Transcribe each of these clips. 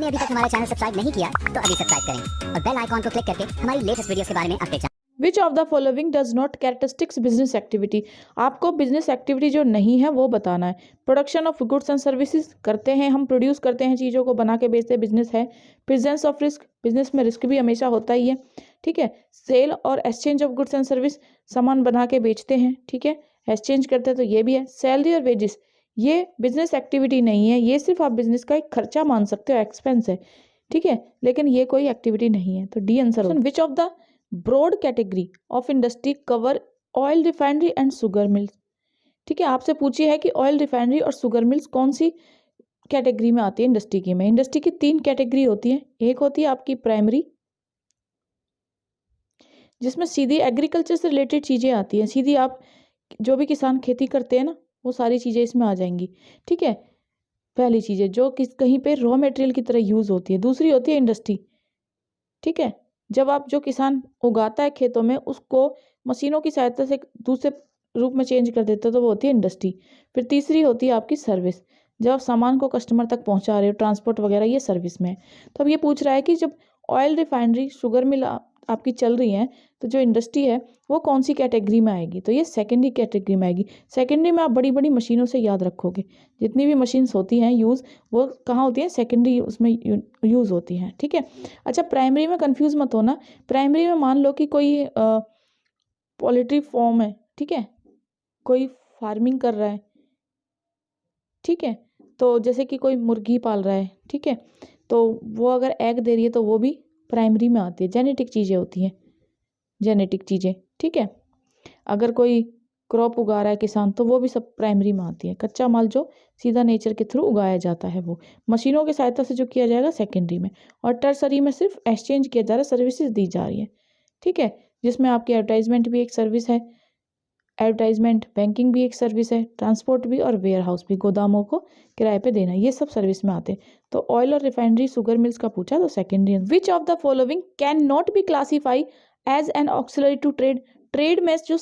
आपने अभी तक हमारा चैनल सब्सक्राइब नहीं किया तो अभी सब्सक्राइब करें और बेल आइकॉन को क्लिक करके हमारी लेटेस्ट वीडियोस के बारे में update. Which of the following does not characteristics business activity. आपको बिजनेस एक्टिविटी जो नहीं है वो बताना है। Production of goods and services करते हैं, हम प्रोड्यूस करते हैं, चीज़ों को बना के बेचते हैं, बिजनेस है। प्रेजेंस ऑफ रिस्क, बिजनेस में रिस्क भी हमेशा होता ही है, ठीक है। सेल और exchange of goods and service, सामान बना के बेचते हैं, ठीक है, एक्सचेंज करते हैं, तो ये भी है। सैलरी और वेजेस, ये बिजनेस एक्टिविटी नहीं है, ये सिर्फ आप बिजनेस का एक खर्चा मान सकते हो, एक्सपेंस है, ठीक है, लेकिन ये कोई एक्टिविटी नहीं है। तो D answer. Which of the broad category of industry cover oil refinery and sugar mills. ठीक है, आपसे पूछी है कि ऑयल रिफाइनरी और शुगर मिल्स कौन सी कैटेगरी में आती है इंडस्ट्री की में। इंडस्ट्री की 3 कैटेगरी होती है। एक होती है आपकी प्राइमरी, जिसमें सीधी एग्रीकल्चर से रिलेटेड चीज़ें आती हैं, सीधी आप जो भी किसान खेती करते हैं ना, वो सारी चीज़ें इसमें आ जाएंगी, ठीक है। पहली चीज़ें जो कहीं पे रॉ मटेरियल की तरह यूज़ होती है। दूसरी होती है इंडस्ट्री, ठीक है, जब आप जो किसान उगाता है खेतों में उसको मशीनों की सहायता से दूसरे रूप में चेंज कर देते हो, तो वो होती है इंडस्ट्री। फिर तीसरी होती है आपकी सर्विस, जब आप सामान को कस्टमर तक पहुंचा रहे हो, ट्रांसपोर्ट वगैरह, ये सर्विस में है। तो अब ये पूछ रहा है कि जब ऑयल रिफाइनरी शुगर मिल आपकी चल रही है, तो जो इंडस्ट्री है वो कौन सी कैटेगरी में आएगी। तो ये सेकेंडरी कैटेगरी में आएगी। सेकेंडरी में आप बड़ी बड़ी मशीनों से याद रखोगे, जितनी भी मशीन्स होती हैं यूज़, वो कहाँ होती हैं, सेकेंडरी उसमें यूज़ होती हैं, ठीक है। अच्छा, प्राइमरी में कंफ्यूज मत होना। प्राइमरी में मान लो कि कोई पोल्ट्री फॉर्म है, ठीक है, कोई फार्मिंग कर रहा है, ठीक है, तो जैसे कि कोई मुर्गी पाल रहा है, ठीक है, तो वो अगर एग दे रही है तो वो भी प्राइमरी में आती है। जेनेटिक चीज़ें होती हैं, जेनेटिक चीज़ें, ठीक है। अगर कोई क्रॉप उगा रहा है किसान, तो वो भी सब प्राइमरी में आती है। कच्चा माल जो सीधा नेचर के थ्रू उगाया जाता है, वो मशीनों की सहायता से जो किया जाएगा, सेकेंडरी में। और टर्सरी में सिर्फ एक्सचेंज किया जा रहा है, सर्विसेज दी जा रही है, ठीक है, जिसमें आपकी एडवर्टाइजमेंट भी एक सर्विस है, एडवर्टाइजमेंट, बैंकिंग भी एक सर्विस है, ट्रांसपोर्ट भी, और वेयर हाउस भी, गोदामों को किराए पे देना, ये सब सर्विस में आते हैं। तो ऑयल और रिफाइनरी शुगर मिल्स का पूछा तो secondary. Which of the following can not be classify as an auxiliary to trade. Trade में जो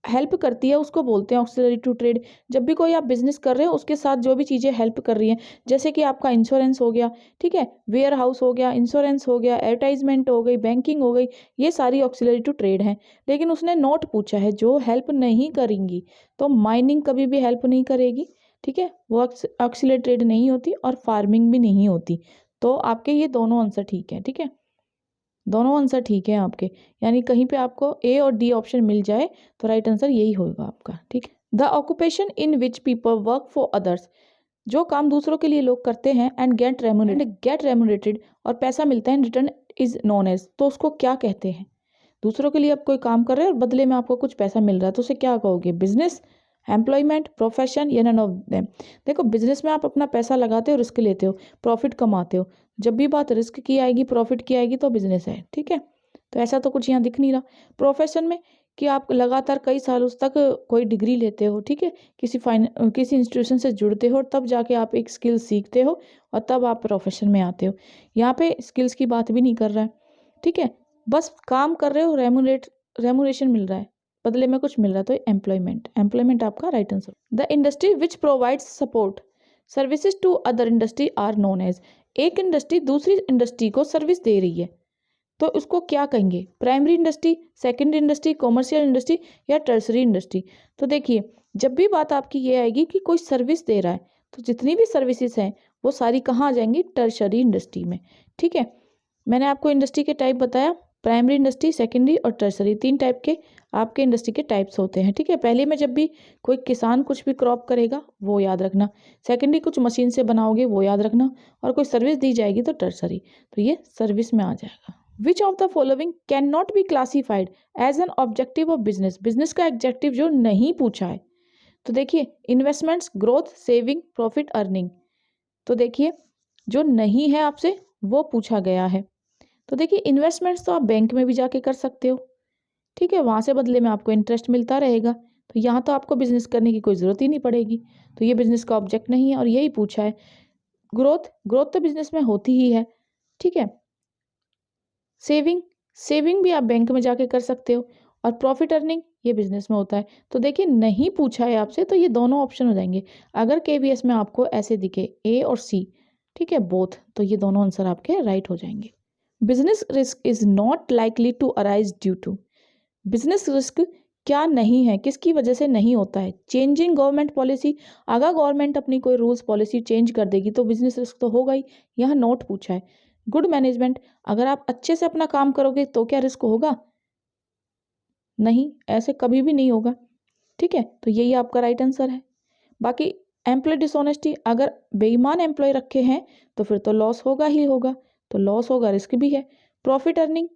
हेल्प करती है उसको बोलते हैं ऑक्सिलरी टू ट्रेड। जब भी कोई आप बिजनेस कर रहे हो उसके साथ जो भी चीज़ें हेल्प कर रही हैं, जैसे कि आपका इंश्योरेंस हो गया, ठीक है, वेयर हाउस हो गया, इंश्योरेंस हो गया, एडवर्टाइजमेंट हो गई, बैंकिंग हो गई, ये सारी ऑक्सिलरी टू ट्रेड हैं। लेकिन उसने नोट पूछा है जो हेल्प नहीं करेंगी, तो माइनिंग कभी भी हेल्प नहीं करेगी, ठीक है, वो ऑक्सिलरी ट्रेड नहीं होती, और फार्मिंग भी नहीं होती। तो आपके ये दोनों आंसर ठीक है, ठीक है, दोनों आंसर ठीक है आपके, यानी कहीं पे आपको ए और डी ऑप्शन मिल जाए तो राइट आंसर यही होगा आपका, ठीक है। The occupation in which people work for others, जो काम दूसरों के लिए लोग करते हैं, एंड गेट रेम्यूनरेटेड, और पैसा मिलता है in return, is known as, तो उसको क्या कहते हैं। दूसरों के लिए आप कोई काम कर रहे हैं और बदले में आपको कुछ पैसा मिल रहा है, तो उसे क्या कहोगे, बिजनेस, एम्प्लॉयमेंट, प्रोफेशन, या नन ऑफ देम। देखो, बिजनेस में आप अपना पैसा लगाते हो, रिस्क लेते हो, प्रॉफिट कमाते हो। जब भी बात रिस्क की आएगी, प्रॉफिट की आएगी, तो बिजनेस है, ठीक है। तो ऐसा तो कुछ यहाँ दिख नहीं रहा। प्रोफेशन में कि आप लगातार कई सालों तक कोई डिग्री लेते हो, ठीक है, किसी इंस्टीट्यूशन से जुड़ते हो, तब जाके आप एक स्किल सीखते हो, और तब आप प्रोफेशन में आते हो। यहाँ पे स्किल्स की बात भी नहीं कर रहा है, ठीक है, बस काम कर रहे हो, रेमुनेशन मिल रहा है, बदले में कुछ मिल रहा है, तो एम्प्लॉयमेंट आपका right answer. The industry which provides support services to other industry are known as. एक इंडस्ट्री दूसरी इंडस्ट्री को सर्विस दे रही है, तो उसको क्या कहेंगे, primary industry, secondary industry, commercial industry, या टर्सरी इंडस्ट्री। तो देखिए, जब भी बात आपकी ये आएगी कि कोई सर्विस दे रहा है, तो जितनी भी सर्विसेज हैं वो सारी कहाँ आ जाएंगी, टर्सरी इंडस्ट्री में, ठीक है। मैंने आपको इंडस्ट्री के टाइप बताया, प्राइमरी इंडस्ट्री, सेकेंडरी और टर्सरी, 3 टाइप के आपके इंडस्ट्री के टाइप्स होते हैं, ठीक है। पहले में जब भी कोई किसान कुछ भी क्रॉप करेगा वो याद रखना, सेकेंडरी कुछ मशीन से बनाओगे वो याद रखना, और कोई सर्विस दी जाएगी तो टर्सरी, तो ये सर्विस में आ जाएगा। Which of the following can not be classified as an objective of business. Business का एग्जेक्टिव जो नहीं पूछा है, तो देखिए, investments, growth, saving, profit, earning. तो देखिए, जो नहीं है आपसे वो पूछा गया है। तो देखिए, इन्वेस्टमेंट्स तो आप बैंक में भी जाके कर सकते हो, ठीक है, वहाँ से बदले में आपको इंटरेस्ट मिलता रहेगा, तो यहाँ तो आपको बिजनेस करने की कोई ज़रूरत ही नहीं पड़ेगी, तो ये बिजनेस का ऑब्जेक्ट नहीं है, और यही पूछा है। ग्रोथ तो बिजनेस में होती ही है, ठीक है। सेविंग भी आप बैंक में जाके कर सकते हो, और प्रॉफिट अर्निंग ये बिजनेस में होता है। तो देखिए, नहीं पूछा है आपसे, तो ये दोनों ऑप्शन हो जाएंगे। अगर केवीएस में आपको ऐसे दिखे ए और सी, ठीक है, बोथ, तो ये दोनों आंसर आपके राइट हो जाएंगे। Business risk is not likely to arise due to, business risk क्या नहीं है, किसकी वजह से नहीं होता है? चेंजिंग गवर्नमेंट पॉलिसी, अगर गवर्नमेंट अपनी कोई रूल्स पॉलिसी चेंज कर देगी तो बिजनेस रिस्क तो होगा ही, यहाँ नोट पूछा है। गुड मैनेजमेंट, अगर आप अच्छे से अपना काम करोगे तो क्या रिस्क होगा? नहीं, ऐसे कभी भी नहीं होगा। ठीक है, तो यही आपका राइट आंसर है। बाकी एम्प्लॉय डिसऑनेस्टी, अगर बेईमान एम्प्लॉय रखे हैं तो फिर तो लॉस होगा ही होगा, तो लॉस होगा, रिस्क भी है। प्रॉफिट अर्निंग,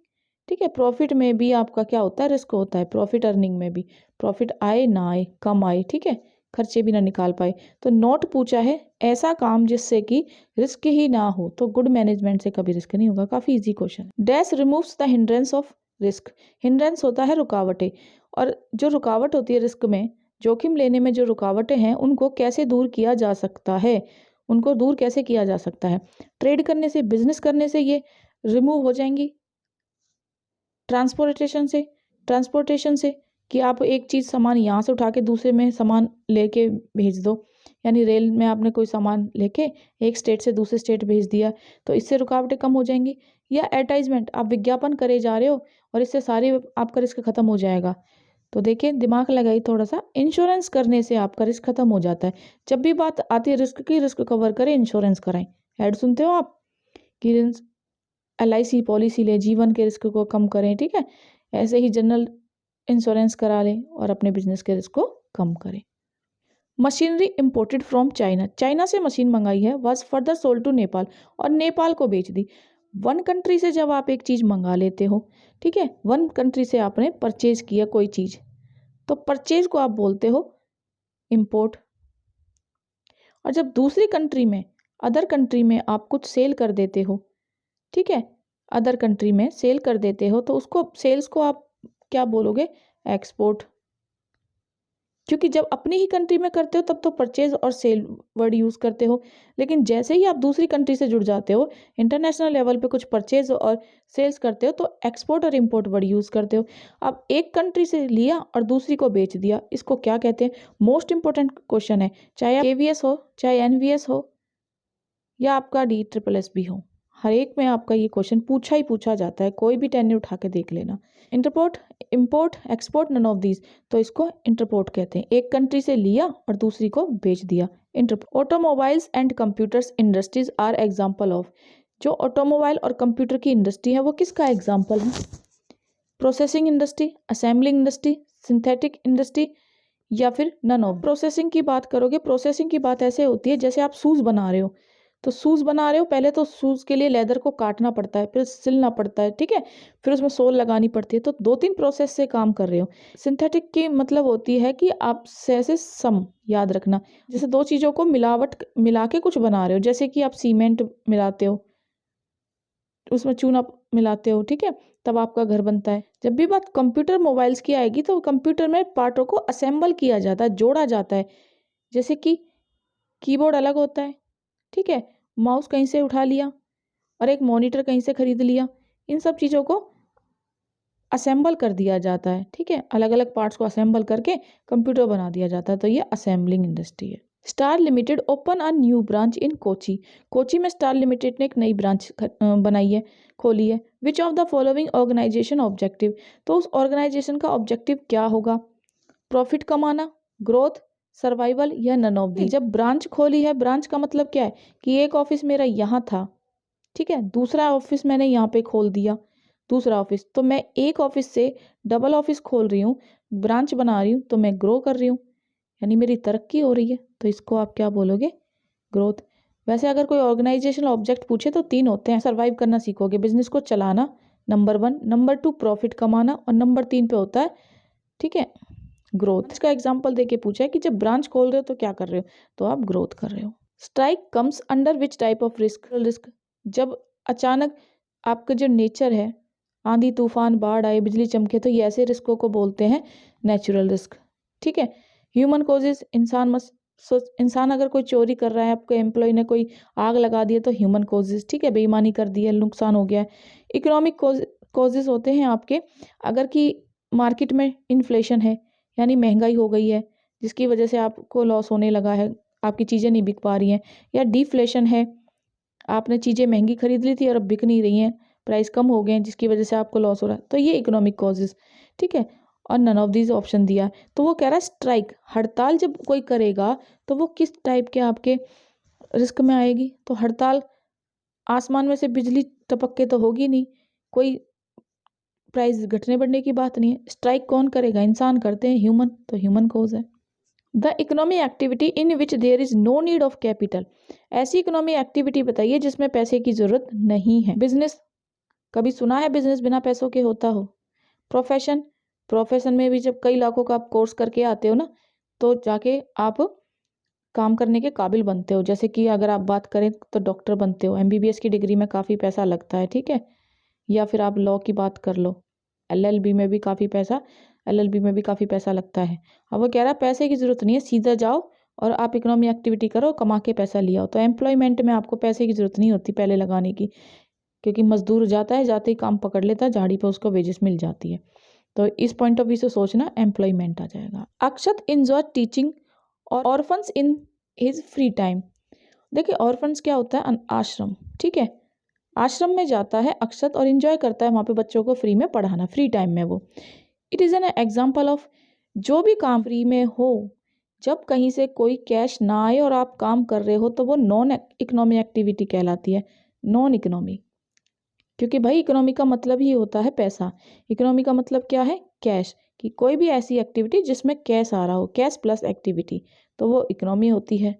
ठीक है, प्रॉफिट में भी आपका क्या होता है? रिस्क होता है। प्रॉफिट अर्निंग में भी प्रॉफिट आए ना आए, कम आए, ठीक है, खर्चे भी ना निकाल पाए, तो नोट पूछा है ऐसा काम जिससे कि रिस्क ही ना हो, तो गुड मैनेजमेंट से कभी रिस्क नहीं होगा। काफी easy question. Dash removes the hindrance of risk, hindrance होता है रुकावटें, और जो रुकावट होती है रिस्क में, जोखिम लेने में जो रुकावटें हैं उनको कैसे दूर किया जा सकता है, उनको दूर कैसे किया जा सकता है? ट्रेड करने से, बिजनेस करने से ये रिमूव हो जाएंगी। ट्रांसपोर्टेशन से कि आप एक चीज़ सामान यहाँ से उठा के दूसरे में सामान लेके भेज दो, यानी रेल में आपने कोई सामान लेके एक स्टेट से दूसरे स्टेट भेज दिया, तो इससे रुकावटें कम हो जाएंगी। या एडवर्टाइजमेंट, आप विज्ञापन करे जा रहे हो और इससे सारी आपका रिस्क खत्म हो जाएगा, तो देखिए दिमाग लगाइए थोड़ा सा। इंश्योरेंस करने से आपका रिस्क खत्म हो जाता है। जब भी बात आती है रिस्क की, रिस्क कवर करें, इंश्योरेंस कराएं। ऐड सुनते हो आप कि LIC पॉलिसी लें, जीवन के रिस्क को कम करें, ठीक है, ऐसे ही जनरल इंश्योरेंस करा लें और अपने बिजनेस के रिस्क को कम करें। Machinery imported from China, China से मशीन मंगाई है, was further sold to Nepal, और नेपाल को बेच दी। वन कंट्री से जब आप एक चीज़ मंगा लेते हो, ठीक है, वन कंट्री से आपने परचेज किया कोई चीज़, तो परचेज को आप बोलते हो इंपोर्ट। और जब दूसरी कंट्री में, अदर कंट्री में आप कुछ सेल कर देते हो, ठीक है, अदर कंट्री में सेल कर देते हो, तो उसको सेल्स को आप क्या बोलोगे? एक्सपोर्ट। क्योंकि जब अपनी ही कंट्री में करते हो तब तो परचेज और सेल वर्ड यूज़ करते हो, लेकिन जैसे ही आप दूसरी कंट्री से जुड़ जाते हो, इंटरनेशनल लेवल पे कुछ परचेज और सेल्स करते हो, तो एक्सपोर्ट और इंपोर्ट वर्ड यूज़ करते हो। अब एक कंट्री से लिया और दूसरी को बेच दिया, इसको क्या कहते हैं? मोस्ट इंपॉर्टेंट क्वेश्चन है, चाहे KVS हो, चाहे NVS हो, या आपका DSSS भी हो, हर एक में आपका ये क्वेश्चन पूछा ही पूछा जाता है, कोई भी टेन्यूर उठा के देख लेना। Interport, import, export, none of these, तो इसको इंटरपोर्ट कहते हैं। एक कंट्री से लिया और दूसरी को बेच दिया, interport. Automobiles and computers industries are example of, जो ऑटोमोबाइल और कंप्यूटर की इंडस्ट्री है वो किसका एग्जाम्पल है? Processing industry, assembling industry, synthetic industry, या फिर नन ऑफ। प्रोसेसिंग की बात करोगे, प्रोसेसिंग की बात ऐसे होती है जैसे आप शूज़ बना रहे हो, तो शूज़ बना रहे हो, पहले तो शूज़ के लिए लेदर को काटना पड़ता है, फिर सिलना पड़ता है, ठीक है, फिर उसमें सोल लगानी पड़ती है, तो 2-3 प्रोसेस से काम कर रहे हो। सिंथेटिक की मतलब होती है कि आप से सम, याद रखना, जैसे दो चीज़ों को मिला के कुछ बना रहे हो, जैसे कि आप सीमेंट मिलाते हो, उसमें चूना मिलाते हो, ठीक है, तब आपका घर बनता है। जब भी बात कंप्यूटर मोबाइल्स की आएगी तो कंप्यूटर में पार्टों को असेंबल किया जाता है, जोड़ा जाता है, जैसे कि कीबोर्ड अलग होता है, ठीक है, माउस कहीं से उठा लिया और एक मॉनिटर कहीं से खरीद लिया, इन सब चीज़ों को असेंबल कर दिया जाता है, ठीक है, अलग अलग पार्ट्स को असेंबल करके कंप्यूटर बना दिया जाता है, तो ये असेंबलिंग इंडस्ट्री है। Star limited open a new branch इन कोची, कोची में स्टार लिमिटेड ने एक नई ब्रांच बनाई है, खोली है। Which of the following organisation objective, तो उस ऑर्गेनाइजेशन का ऑब्जेक्टिव क्या होगा? प्रॉफिट कमाना, ग्रोथ, सर्वाइवल, या नन ऑफ दी। जब ब्रांच खोली है, ब्रांच का मतलब क्या है कि एक ऑफिस मेरा यहाँ था, ठीक है, दूसरा ऑफिस मैंने यहाँ पे खोल दिया, दूसरा ऑफिस, तो मैं एक ऑफिस से डबल ऑफिस खोल रही हूँ, ब्रांच बना रही हूँ, तो मैं ग्रो कर रही हूँ, यानी मेरी तरक्की हो रही है, तो इसको आप क्या बोलोगे? ग्रोथ। वैसे अगर कोई ऑर्गेनाइजेशनल ऑब्जेक्ट पूछे तो 3 होते हैं। सर्वाइव करना सीखोगे, बिजनेस को चलाना, नंबर 1, नंबर 2 प्रॉफिट कमाना, और नंबर 3 पे होता है, ठीक है, ग्रोथ। इसका एग्जाम्पल देके पूछा है कि जब ब्रांच खोल रहे हो तो क्या कर रहे हो, तो आप ग्रोथ कर रहे हो। Strike comes under which type of risk, जब अचानक आपका जो नेचर है, आंधी तूफान बाढ़ आए, बिजली चमके, तो ये ऐसे रिस्कों को बोलते हैं नेचुरल रिस्क, ठीक है। ह्यूमन कॉजेज, इंसान अगर कोई चोरी कर रहा है, आपके एम्प्लॉय ने कोई आग लगा दी है, तो ह्यूमन कॉजेज, ठीक है, बेईमानी कर दी है, नुकसान हो गया है। इकोनॉमिक कॉजेज होते हैं आपके, अगर कि मार्केट में इन्फ्लेशन है, यानी महंगाई हो गई है, जिसकी वजह से आपको लॉस होने लगा है, आपकी चीज़ें नहीं बिक पा रही हैं, या डिफ्लेशन है, आपने चीज़ें महंगी खरीद ली थी और अब बिक नहीं रही हैं, प्राइस कम हो गए हैं जिसकी वजह से आपको लॉस हो रहा है, तो ये इकोनॉमिक कॉजेज, ठीक है। और नन ऑफ दिस ऑप्शन दिया, तो वो कह रहा है स्ट्राइक, हड़ताल जब कोई करेगा तो वो किस टाइप के आपके रिस्क में आएगी। तो हड़ताल आसमान में से बिजली टपक के तो होगी नहीं, कोई प्राइस घटने बढ़ने की बात नहीं है। स्ट्राइक कौन करेगा, इंसान करते हैं, ह्यूमन, तो ह्यूमन कॉज है। The economy activity in which there is no need of capital, ऐसी इकोनॉमी एक्टिविटी बताइए जिसमें पैसे की जरूरत नहीं है। बिजनेस, कभी सुना है बिजनेस बिना पैसों के होता हो। प्रोफेशन, प्रोफेशन में भी जब कई लाखों का आप कोर्स करके आते हो ना, तो जाके आप काम करने के काबिल बनते हो। जैसे कि अगर आप बात करें तो डॉक्टर बनते हो, एमबीबीएस की डिग्री में काफ़ी पैसा लगता है, ठीक है। या फिर आप लॉ की बात कर लो, एलएलबी में भी काफ़ी पैसा, एलएलबी में भी काफ़ी पैसा लगता है। अब वो कह रहा है पैसे की ज़रूरत नहीं है, सीधा जाओ और आप इकोनॉमी एक्टिविटी करो, कमा के पैसा लिया हो। तो एम्प्लॉयमेंट में आपको पैसे की ज़रूरत नहीं होती पहले लगाने की, क्योंकि मजदूर जाता है, जाते ही काम पकड़ लेता है, झाड़ी पर उसको वेजेस मिल जाती है। तो इस पॉइंट ऑफ व्यू से सोचना, एम्प्लॉयमेंट आ जाएगा। अक्षत इंजॉय टीचिंग और orphans in his free time. देखिए ऑर्फन्स क्या होता है, आश्रम, ठीक है। आश्रम में जाता है अक्षत और इंजॉय करता है वहाँ पे बच्चों को फ्री में पढ़ाना, फ्री टाइम में वो। It is an example of, जो भी काम फ्री में हो, जब कहीं से कोई कैश ना आए और आप काम कर रहे हो, तो वो नॉन इकोनॉमी एक्टिविटी कहलाती है, नॉन इकोनॉमी। क्योंकि भाई इकोनॉमी का मतलब ही होता है पैसा, इकोनॉमी का मतलब क्या है, कैश, कि कोई भी ऐसी एक्टिविटी जिसमें कैश आ रहा हो, कैश प्लस एक्टिविटी, तो वो इकोनॉमी होती है,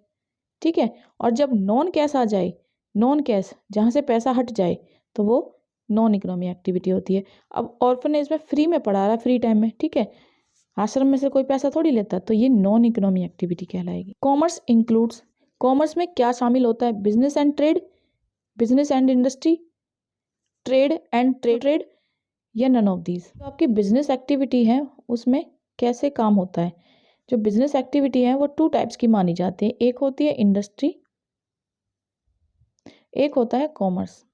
ठीक है। और जब नॉन कैश आ जाए, नॉन कैश जहाँ से पैसा हट जाए, तो वो नॉन इकोनॉमी एक्टिविटी होती है। अब ऑर्फनेज में फ्री में पढ़ा रहा है, फ्री टाइम में, ठीक है, आश्रम में से कोई पैसा थोड़ी लेता, तो ये नॉन इकोनॉमी एक्टिविटी कहलाएगी। कॉमर्स इंक्लूड्स, कॉमर्स में क्या शामिल होता है, business and trade, business and industry, trade and trade, या नन ऑफ दीज। तो आपकी बिजनेस एक्टिविटी है उसमें कैसे काम होता है, जो बिजनेस एक्टिविटी है वो 2 टाइप्स की मानी जाती है, एक होती है इंडस्ट्री, एक होता है कॉमर्स।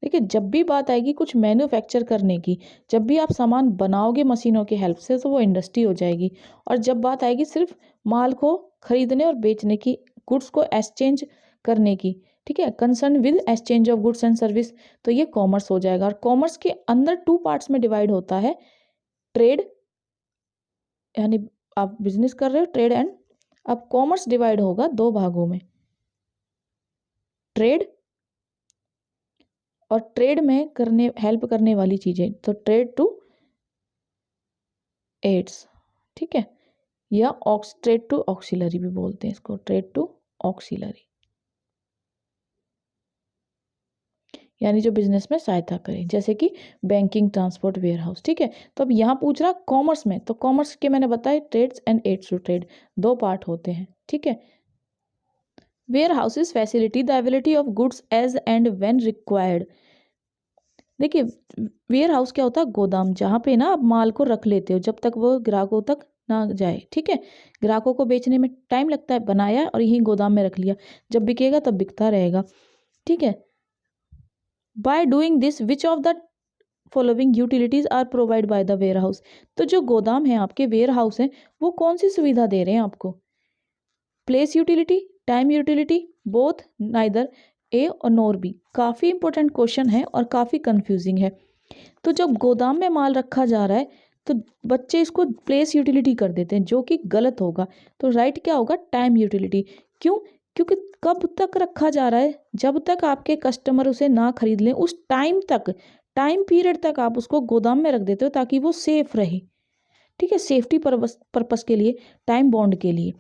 देखिए जब भी बात आएगी कुछ मैन्युफैक्चर करने की, जब भी आप सामान बनाओगे मशीनों की हेल्प से, तो वो इंडस्ट्री हो जाएगी। और जब बात आएगी सिर्फ माल को खरीदने और बेचने की, गुड्स को एक्सचेंज करने की, ठीक है, concern with exchange of goods and service, तो ये कॉमर्स हो जाएगा। और कॉमर्स के अंदर 2 पार्ट्स में डिवाइड होता है, ट्रेड, यानी आप बिजनेस कर रहे हो, ट्रेड एंड, अब कॉमर्स डिवाइड होगा 2 भागों में, ट्रेड और ट्रेड में करने हेल्प करने वाली चीजें, तो ट्रेड टू एड्स, ठीक है, या ट्रेड टू ऑक्सिलरी भी बोलते हैं इसको, ट्रेड टू ऑक्सिलरी, यानी जो बिजनेस में सहायता करे, जैसे कि बैंकिंग, ट्रांसपोर्ट, वेयर हाउस, ठीक है। तो अब यहाँ पूछ रहा कॉमर्स में, तो कॉमर्स के मैंने बताया trades and aids to trade, 2 part होते हैं, ठीक है। Warehouses facility the ability of goods as and when required. देखिए वेयर हाउस क्या होता है, गोदाम, जहाँ पे ना आप माल को रख लेते हो जब तक वो ग्राहकों तक ना जाए, ठीक है। ग्राहकों को बेचने में टाइम लगता है, बनाया और यहीं गोदाम में रख लिया, जब बिकेगा तब बिकता रहेगा, ठीक है। By doing this which of the following utilities are provide by the warehouse. तो जो गोदाम है आपके, वेयर हाउस है, वो कौन सी सुविधा दे रहे हैं आपको, place utility, time utility, both, neither, A और नोर बी। काफ़ी इंपॉर्टेंट क्वेश्चन है और काफ़ी कंफ्यूजिंग है। तो जब गोदाम में माल रखा जा रहा है, तो बच्चे इसको प्लेस यूटिलिटी कर देते हैं, जो कि गलत होगा। तो राइट क्या होगा, टाइम यूटिलिटी। क्यों, क्योंकि कब तक रखा जा रहा है, जब तक आपके कस्टमर उसे ना खरीद लें, उस टाइम तक, टाइम पीरियड तक आप उसको गोदाम में रख देते हो ताकि वो सेफ रहे, ठीक है, सेफ्टी पर्पस के लिए, टाइम बॉन्ड के लिए।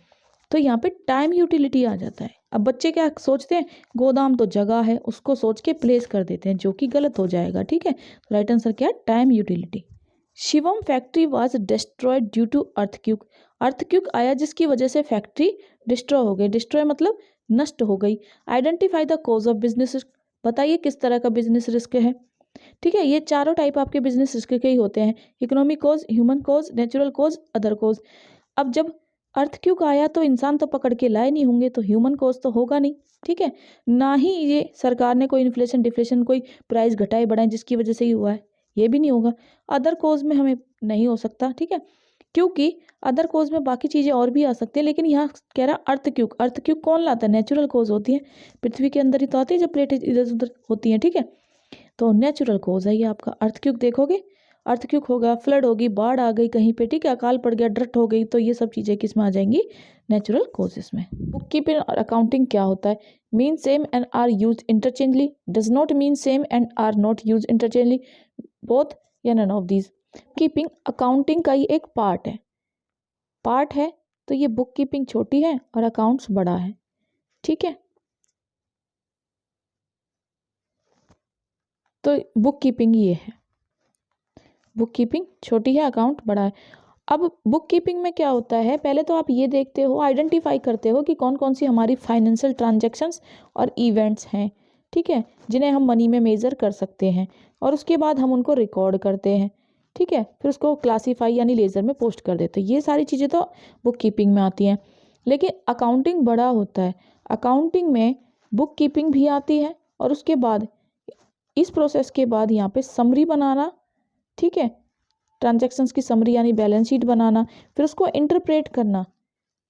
तो यहाँ पे टाइम यूटिलिटी आ जाता है। अब बच्चे क्या सोचते हैं, गोदाम तो जगह है, उसको सोच के प्लेस कर देते हैं, जो कि गलत हो जाएगा, ठीक है। तो राइट आंसर क्या है, time utility. Shivam factory was destroyed due to earthquake. Earthquake आया जिसकी वजह से फैक्ट्री डिस्ट्रॉय हो गई, डिस्ट्रॉय मतलब नष्ट हो गई। Identify the cause of business risk, बताइए किस तरह का बिजनेस रिस्क है, ठीक है। ये चारों टाइप आपके बिजनेस रिस्क के ही होते हैं, economic cause, human cause, natural cause, other cause. अब जब अर्थक्वेक आया तो इंसान तो पकड़ के लाए नहीं होंगे, तो ह्यूमन कॉज तो होगा नहीं, ठीक है। ना ही ये सरकार ने कोई इन्फ्लेशन डिफ्लेशन, कोई प्राइस घटाए बढ़ाए जिसकी वजह से ही हुआ है, ये भी नहीं होगा। अदर कॉज में हमें नहीं हो सकता, ठीक है। क्योंकि अदर कोज में बाकी चीज़ें और भी आ सकती हैं, लेकिन यहाँ कह रहा अर्थक्यूक। अर्थक्यूक कौन लाता है? नेचुरल कोज होती है, पृथ्वी के अंदर ही तो आती है जब प्लेटें इधर उधर होती हैं, ठीक है। तो नेचुरल कोज है ये आपका। अर्थक्यूक देखोगे, अर्थक्यूक होगा, फ्लड होगी, बाढ़ आ गई कहीं पे, ठीक है, अकाल पड़ गया, ड्रट हो गई, तो ये सब चीज़ें किस में आ जाएंगी? नेचुरल कोजेस में। बुक कीपिंग और अकाउंटिंग क्या होता है? Mean same and are use interchangeably, does not mean same and are not use interchangeably, both या none of these. Keeping accounting का ही एक पार्ट है, तो ये बुक कीपिंग छोटी है और अकाउंट्स बड़ा है, ठीक है। तो बुक कीपिंग ये है, बुक कीपिंग छोटी है, अकाउंट बड़ा है। अब बुक कीपिंग में क्या होता है, पहले तो आप ये देखते हो, आइडेंटिफाई करते हो कि कौन कौन सी हमारी फाइनेंशियल ट्रांजैक्शंस और इवेंट्स हैं, ठीक है, जिन्हें हम मनी में मेज़र कर सकते हैं, और उसके बाद हम उनको रिकॉर्ड करते हैं, ठीक है, फिर उसको क्लासीफाई यानी लेज़र में पोस्ट कर देते हैं। ये सारी चीज़ें तो बुक कीपिंग में आती हैं, लेकिन अकाउंटिंग बड़ा होता है। अकाउंटिंग में बुक कीपिंग भी आती है, और उसके बाद इस प्रोसेस के बाद यहाँ पे समरी बनाना, ठीक है, ट्रांजैक्शंस की समरी यानी बैलेंस शीट बनाना, फिर उसको इंटरप्रेट करना।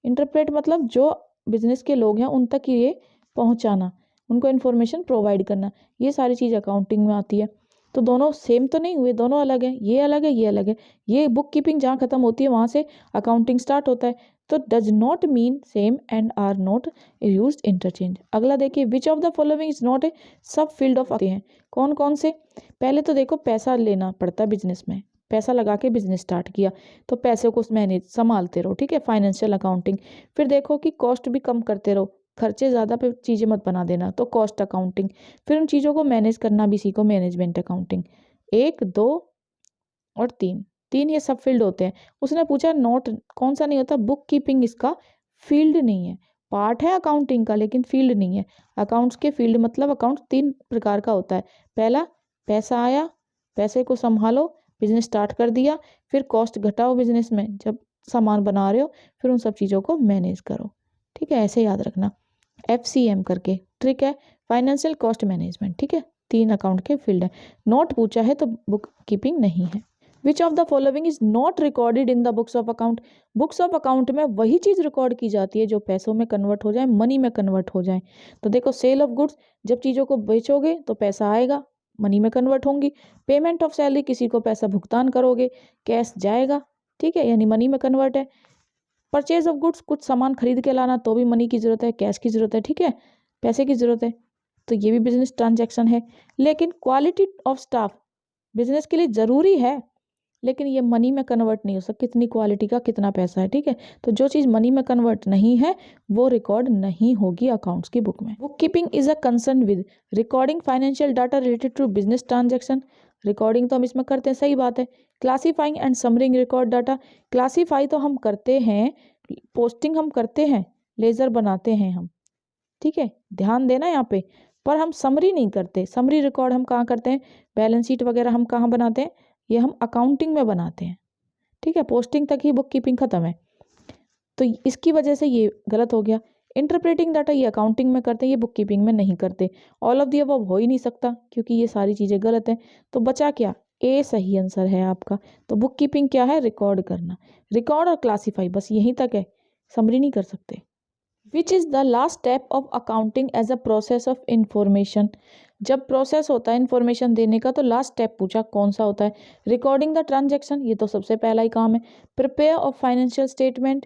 इंटरप्रेट मतलब जो बिजनेस के लोग हैं उन तक ये पहुंचाना, उनको इन्फॉर्मेशन प्रोवाइड करना, ये सारी चीज़ अकाउंटिंग में आती है। तो दोनों सेम तो नहीं हुए, दोनों अलग है, ये अलग है, ये अलग है। ये बुक कीपिंग जहाँ खत्म होती है वहाँ से अकाउंटिंग स्टार्ट होता है। तो does not mean same and are not used interchange. अगला देखिए, which of the following is not a sub field of आते हैं, कौन कौन से? पहले तो देखो, पैसा लेना पड़ता है बिजनेस में, पैसा लगा के बिजनेस स्टार्ट किया तो पैसे को मैनेज संभालते रहो, ठीक है, फाइनेंशियल अकाउंटिंग। फिर देखो कि कॉस्ट भी कम करते रहो, खर्चे ज़्यादा पे चीज़ें मत बना देना, तो कॉस्ट अकाउंटिंग। फिर उन चीज़ों को मैनेज करना भी सीखो, मैनेजमेंट अकाउंटिंग। 1, 2 और 3 ये सब फील्ड होते हैं। उसने पूछा नोट कौन सा नहीं होता? बुक कीपिंग इसका फील्ड नहीं है, पार्ट है अकाउंटिंग का लेकिन फील्ड नहीं है। अकाउंट्स के फील्ड मतलब अकाउंट 3 प्रकार का होता है। पहला, पैसा आया, पैसे को संभालो, बिजनेस स्टार्ट कर दिया, फिर कॉस्ट घटाओ बिजनेस में, जब सामान बना रहे हो, फिर उन सब चीज़ों को मैनेज करो, ठीक है, ऐसे याद रखना। FCM करके ट्रिक है, फाइनेंशियल कॉस्ट मैनेजमेंट, ठीक है। 3 अकाउंट के फील्ड है। नोट पूछा है तो बुक कीपिंग नहीं है। Which of the following is not recorded in the books of account? Books of account में वही चीज़ रिकॉर्ड की जाती है जो पैसों में कन्वर्ट हो जाए, मनी में कन्वर्ट हो जाए। तो देखो, सेल ऑफ गुड्स, जब चीज़ों को बेचोगे तो पैसा आएगा, मनी में कन्वर्ट होंगी। पेमेंट ऑफ सैलरी, किसी को पैसा भुगतान करोगे, कैश जाएगा, ठीक है, यानी मनी में कन्वर्ट है। परचेज ऑफ गुड्स, कुछ सामान खरीद के लाना तो भी मनी की ज़रूरत है, कैश की ज़रूरत है, ठीक है, पैसे की ज़रूरत है, तो ये भी बिजनेस ट्रांजैक्शन है। लेकिन क्वालिटी ऑफ स्टाफ बिजनेस के लिए ज़रूरी है, लेकिन ये मनी में कन्वर्ट नहीं हो सकता, कितनी क्वालिटी का कितना पैसा है, ठीक है। तो जो चीज़ मनी में कन्वर्ट नहीं है वो रिकॉर्ड नहीं होगी अकाउंट्स की बुक में। Book keeping is a concern with recording financial data related to business transaction. Recording तो हम इसमें करते हैं, सही बात है। Classifying and summarising record data, classify तो हम करते हैं, पोस्टिंग हम करते हैं, लेजर बनाते हैं हम, ठीक है, ध्यान देना यहाँ पे, पर हम समरी नहीं करते। समरी रिकॉर्ड हम कहाँ करते हैं? बैलेंस शीट वगैरह हम कहाँ बनाते हैं? ये हम अकाउंटिंग में बनाते हैं, ठीक है, पोस्टिंग तक ही बुक कीपिंग खत्म है। तो इसकी वजह से ये गलत हो गया। इंटरप्रेटिंग डाटा ये अकाउंटिंग में करते हैं, ये बुक कीपिंग में नहीं करते। ऑल ऑफ दी अबव हो ही नहीं सकता क्योंकि ये सारी चीज़ें गलत हैं। तो बचा क्या? ए सही आंसर है आपका। तो बुक कीपिंग क्या है? रिकॉर्ड करना, रिकॉर्ड और क्लासीफाई, बस यहीं तक है, समरी नहीं कर सकते। Which is the last step of accounting as a process of information? जब प्रोसेस होता है इन्फॉर्मेशन देने का तो लास्ट स्टेप पूछा कौन सा होता है? रिकॉर्डिंग द ट्रांजैक्शन, ये तो सबसे पहला ही काम है। Prepare of financial statement,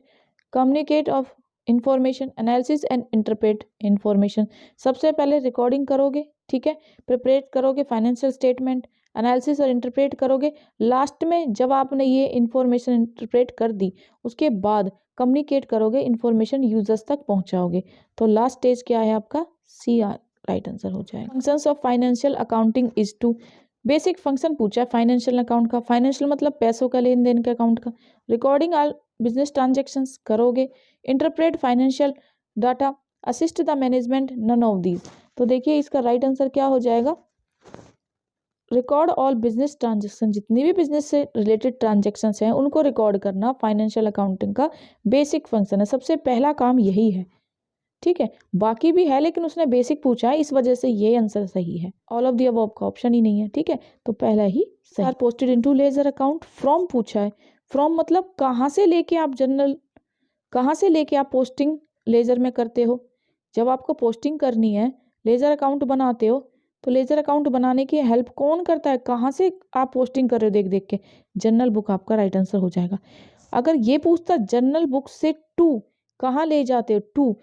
communicate of information, analysis and interpret information. सबसे पहले रिकॉर्डिंग करोगे, ठीक है, प्रिपेयर करोगे फाइनेंशियल स्टेटमेंट, एनालिसिस और इंटरप्रेट करोगे। लास्ट में जब आपने ये इंफॉर्मेशन इंटरप्रेट कर दी उसके बाद कम्युनिकेट करोगे, इंफॉर्मेशन यूजर्स तक पहुंचाओगे। तो लास्ट स्टेज क्या है आपका? CR राइट आंसर हो जाएगा। Functions of financial accounting is to, basic function पूछा है फाइनेंशियल अकाउंट का। फाइनेंशियल मतलब पैसों का लेन देन के अकाउंट का। रिकॉर्डिंग ऑल बिजनेस ट्रांजेक्शंस करोगे, interpret financial data, assist the management, none of these. तो देखिए इसका राइट आंसर क्या हो जाएगा? रिकॉर्ड ऑल बिजनेस ट्रांजेक्शन, जितनी भी बिजनेस से रिलेटेड ट्रांजेक्शन्स हैं उनको रिकॉर्ड करना फाइनेंशियल अकाउंटिंग का बेसिक फंक्शन है। सबसे पहला काम यही है, ठीक है, बाकी भी है लेकिन उसने बेसिक पूछा है इस वजह से ये आंसर सही है। ऑल ऑफ द अबव का ऑप्शन ही नहीं है, ठीक है, तो पहला ही सही। Are posted into ledger account, from पूछा है, फ्रॉम मतलब कहाँ से लेके आप जनरल, कहाँ से लेके आप पोस्टिंग लेजर में करते हो। जब आपको पोस्टिंग करनी है, लेजर अकाउंट बनाते हो, तो लेजर अकाउंट बनाने की हेल्प कौन करता है, कहाँ से आप पोस्टिंग कर रहे हो देख देख के, जनरल बुक आपका राइट आंसर हो जाएगा। अगर ये पूछता जनरल बुक से टू कहाँ ले जाते हो टू,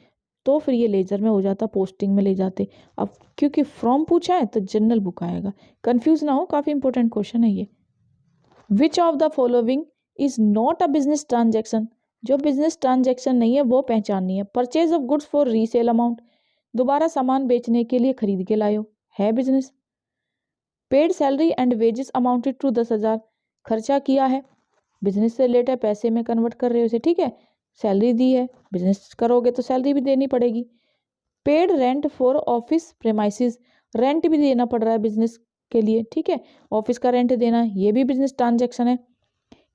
तो फिर ये लेजर में हो जाता, पोस्टिंग में ले जाते। अब क्योंकि फ्रॉम पूछा है तो जनरल बुक आएगा, कंफ्यूज ना हो, काफ़ी इंपॉर्टेंट क्वेश्चन है ये। विच of the following is not a business transaction, जो बिजनेस ट्रांजेक्शन नहीं है वो पहचाननी है। Purchase of goods for resale amount, दोबारा सामान बेचने के लिए खरीद के लाए हो, है business. Paid salary and wages amounted to 10,000, खर्चा किया है, बिजनेस से रिलेटेड है, पैसे में कन्वर्ट कर रहे हो इसे, ठीक है। सैलरी दी है, बिजनेस करोगे तो सैलरी भी देनी पड़ेगी। Paid rent for office premises, rent भी देना पड़ रहा है बिजनेस के लिए, ठीक है, ऑफिस का रेंट देना, ये भी बिजनेस ट्रांजेक्शन है।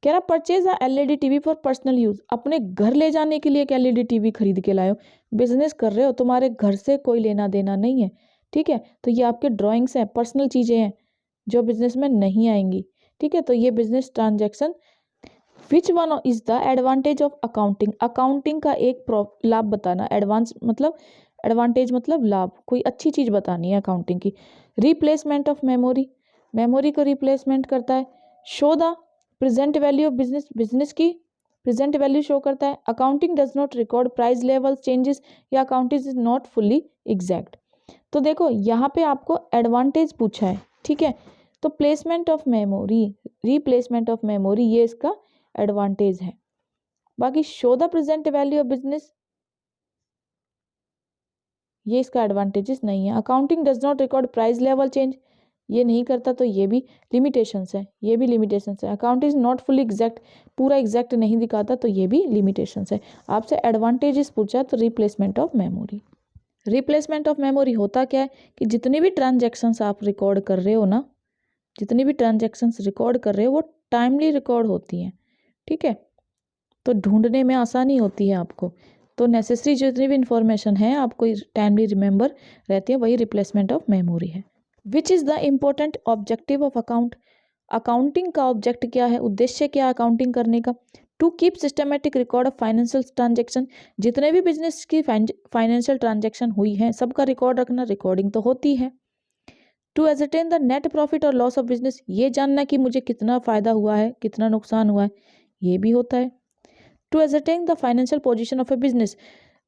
कह रहा purchase a LED TV for personal use, अपने घर ले जाने के लिए एक एलईडी टीवी खरीद के लाए हो, बिजनेस कर रहे हो, तुम्हारे घर से कोई लेना देना नहीं है, ठीक है। तो ये आपके ड्राइंग्स हैं, पर्सनल चीजें हैं जो बिजनेस में नहीं आएंगी, ठीक है। तो ये business transaction. Which one is the advantage of accounting, accounting का एक लाभ बताना, एडवांस मतलब एडवांटेज मतलब लाभ, कोई अच्छी चीज बतानी है अकाउंटिंग की। रिप्लेसमेंट ऑफ मेमोरी, मेमोरी को रिप्लेसमेंट करता है। Show the present value of business, business की प्रेजेंट वैल्यू शो करता है। Accounting does not record price level changes, या accounting is not fully exact. तो देखो यहाँ पे आपको एडवांटेज पूछा है, ठीक है, तो placement of memory, replacement of memory, ये इसका एडवांटेज है। बाकी show the present value of business, ये इसका एडवांटेजेस नहीं है। Accounting does not record price level change, ये नहीं करता, तो ये भी लिमिटेशंस है, ये भी लिमिटेशंस है। Account is not fully exact, पूरा एग्जैक्ट नहीं दिखाता, तो ये भी लिमिटेशंस है। आपसे एडवांटेजेस पूछा है तो replacement of memory. Replacement of memory होता क्या है कि जितनी भी ट्रांजेक्शन्स आप रिकॉर्ड कर रहे हो ना, जितनी भी ट्रांजेक्शन्स रिकॉर्ड कर रहे हो वो टाइमली रिकॉर्ड होती हैं, ठीक है, तो ढूंढने में आसानी होती है आपको, तो नेसेसरी जितनी भी इंफॉर्मेशन है आपको टाइमली रिमेंबर रहती है, वही रिप्लेसमेंट ऑफ मेमोरी है। Which is the important objective of account, accounting का ऑब्जेक्ट क्या है, उद्देश्य क्या है अकाउंटिंग करने का। To keep systematic record of financial transaction, जितने भी बिजनेस की फाइनेंशियल ट्रांजेक्शन हुई है सबका रिकॉर्ड रखना, रिकॉर्डिंग तो होती है। To ascertain the net profit और लॉस ऑफ बिजनेस, ये जानना कि मुझे कितना फ़ायदा हुआ है, कितना नुकसान हुआ है, ये भी होता है। To ascertain the financial position of a business,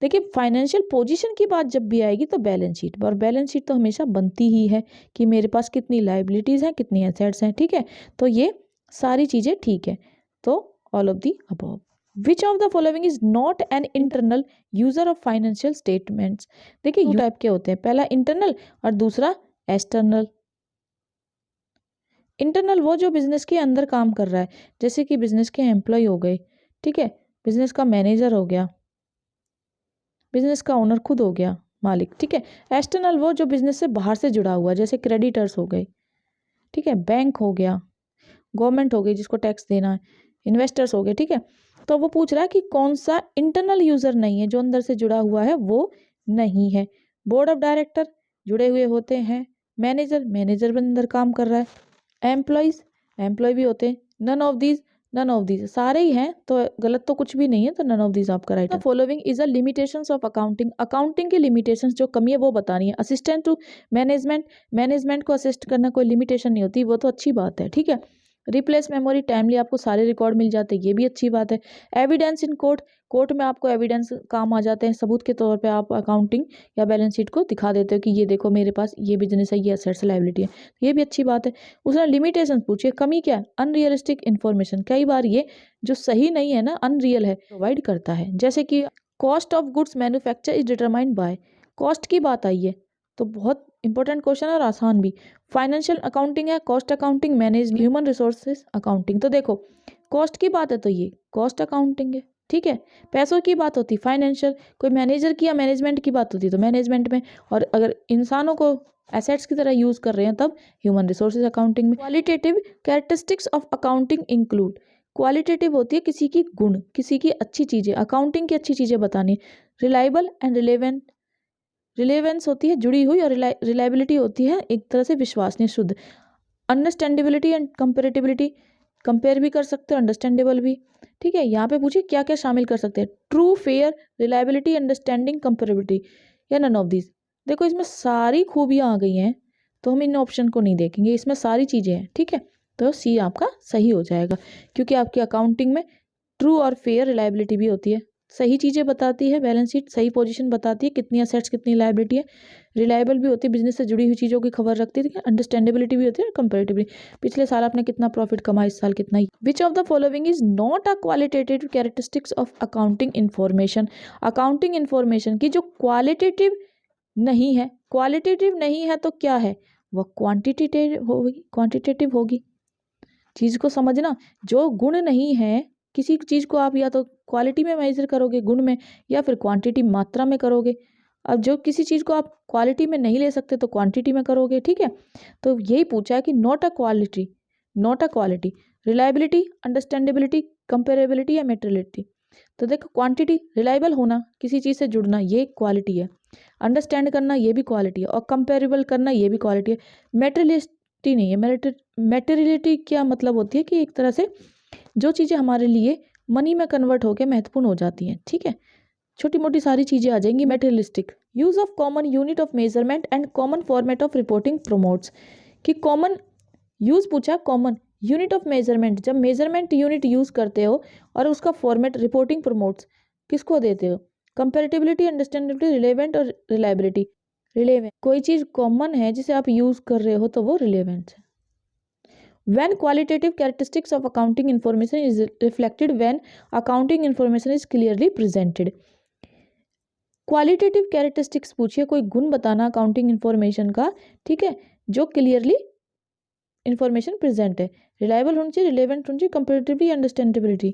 देखिए फाइनेंशियल पोजीशन की बात जब भी आएगी तो बैलेंस शीट, और बैलेंस शीट तो हमेशा बनती ही है कि मेरे पास कितनी लायबिलिटीज़ हैं, कितनी एसेट्स हैं, ठीक है, तो ये सारी चीज़ें ठीक है। तो all of the above. Which of the following is not an internal user of financial statements, देखिए दो टाइप के होते हैं, पहला इंटरनल और दूसरा एक्सटर्नल। इंटरनल वो जो बिजनेस के अंदर काम कर रहा है, जैसे कि बिजनेस के एम्प्लॉय हो गए, ठीक है, बिजनेस का मैनेजर हो गया, बिजनेस का ओनर खुद हो गया, मालिक, ठीक है। एक्सटर्नल वो जो बिजनेस से बाहर से जुड़ा हुआ, जैसे क्रेडिटर्स हो गए, ठीक है, बैंक हो गया, गवर्नमेंट हो गई जिसको टैक्स देना है, इन्वेस्टर्स हो गए, ठीक है। तो वो पूछ रहा है कि कौन सा इंटरनल यूजर नहीं है, जो अंदर से जुड़ा हुआ है वो नहीं है। बोर्ड ऑफ डायरेक्टर जुड़े हुए होते हैं, मैनेजर, मैनेजर भी अंदर काम कर रहा है, एम्प्लॉयज, एम्प्लॉय भी होते हैं, none of these, none of these, सारे ही हैं, तो गलत तो कुछ भी नहीं है, तो नन ऑफ दीज आपका राइट है। Following is a limitations of accounting, accounting की लिमिटेशंस जो कमी है वो बतानी है। असिस्टेंट टू मैनेजमेंट, मैनेजमेंट को असिस्ट करना कोई लिमिटेशन नहीं होती, वो तो अच्छी बात है, ठीक है। रिप्लेस मेमोरी, टाइमली आपको सारे रिकॉर्ड मिल जाते हैं, ये भी अच्छी बात है। एविडेंस इन कोर्ट, कोर्ट में आपको एविडेंस काम आ जाते हैं, सबूत के तौर पे आप अकाउंटिंग या बैलेंस शीट को दिखा देते हो कि ये देखो मेरे पास ये बिजनेस है, ये असेट्स लायबिलिटी है, ये भी अच्छी बात है। उसने लिमिटेशन पूछी, कमी क्या है, अनरियलिस्टिक इन्फॉर्मेशन, कई बार ये जो सही नहीं है ना, अनरियल है, प्रोवाइड करता है, जैसे कि cost of goods manufacture is determined by, cost की बात आई है, तो बहुत इंपॉर्टेंट क्वेश्चन और आसान भी। फाइनेंशियल अकाउंटिंग है, cost accounting, manage human resources accounting, तो देखो कॉस्ट की बात है तो ये कॉस्ट अकाउंटिंग है, ठीक है। पैसों की बात होती फाइनेंशियल, कोई मैनेजर की या मैनेजमेंट की बात होती तो मैनेजमेंट में, और अगर इंसानों को एसेट्स की तरह यूज कर रहे हैं तब ह्यूमन रिसोर्सेज अकाउंटिंग में। Qualitative characteristics of accounting include, qualitative होती है किसी की गुण, किसी की अच्छी चीजें, अकाउंटिंग की अच्छी चीजें बतानी। रिलायबल एंड रिलेवेंट, रिलेवेंस होती है जुड़ी हुई, और रिलायबिलिटी होती है एक तरह से विश्वसनीय, शुद्ध। अंडरस्टैंडेबिलिटी एंड कंपेरेटिबिलिटी, कंपेयर भी कर सकते हो, अंडरस्टैंडेबल भी। ठीक है, यहाँ पे पूछिए क्या क्या शामिल कर सकते हैं, true, fair, reliability, understanding, comparability या नन ऑफ दिस। देखो इसमें सारी खूबियाँ आ गई हैं, तो हम इन ऑप्शन को नहीं देखेंगे, इसमें सारी चीज़ें हैं। ठीक है, तो सी आपका सही हो जाएगा, क्योंकि आपकी अकाउंटिंग में ट्रू और फेयर रिलायबिलिटी भी होती है, सही चीज़ें बताती है, बैलेंस शीट सही पोजीशन बताती है, कितनी असेट्स कितनी लायबिलिटी है, रिलायबल भी होती है, बिजनेस से जुड़ी हुई चीज़ों की खबर रखती है, अंडरस्टैंडेबिलिटी भी होती है, कंपेरेटिवली पिछले साल आपने कितना प्रॉफिट कमाया, इस साल कितना ही। Which of the following is not a qualitative characteristics of accounting information. Accounting information की जो क्वालिटेटिव नहीं है, क्वालिटेटिव नहीं है तो क्या है, वह क्वांटिटेटिव होगी। चीज़ को समझना, जो गुण नहीं है किसी चीज़ को आप या तो क्वालिटी में मेजर करोगे, गुण में, या फिर क्वांटिटी मात्रा में करोगे। अब जो किसी चीज़ को आप क्वालिटी में नहीं ले सकते तो क्वांटिटी में करोगे। ठीक है, तो यही पूछा है कि not a quality, reliability, understandability, comparability या मेटेरियलिटी। तो देखो क्वांटिटी, रिलायबल होना, किसी चीज़ से जुड़ना, ये क्वालिटी है, अंडरस्टैंड करना ये भी क्वालिटी है, और कंपेरेबल करना ये भी क्वालिटी है। मेटेरियलिटी नहीं है। मेटेरियलिटी क्या मतलब होती है कि एक तरह से जो चीज़ें हमारे लिए मनी में कन्वर्ट होकर महत्वपूर्ण हो जाती हैं। ठीक है, छोटी मोटी सारी चीज़ें आ जाएंगी। Materialistic, use of common unit of measurement and common format of reporting promotes. कि कॉमन यूज़ पूछा, कॉमन यूनिट ऑफ मेजरमेंट, जब मेजरमेंट यूनिट यूज़ करते हो और उसका फॉर्मेट रिपोर्टिंग प्रमोट्स किसको देते हो, कंपेरेटिबिलिटी, अंडरस्टैंडेबिलिटी, रिलेवेंट और रिलायबिलिटी। रिलेवेंट, कोई चीज़ कॉमन है जिसे आप यूज़ कर रहे हो तो वो रिलेवेंट है। When qualitative characteristics of accounting information is reflected when accounting information is clearly presented. Qualitative characteristics पूछिए, कोई गुण बताना अकाउंटिंग इन्फॉर्मेशन का, ठीक है, जो क्लियरली इन्फॉर्मेशन प्रेजेंट है, रिलायबल होनी चाहिए, रिलेवेंट होनी चाहिए, कंपेरेटिवली, अंडरस्टैंडेबिलिटी।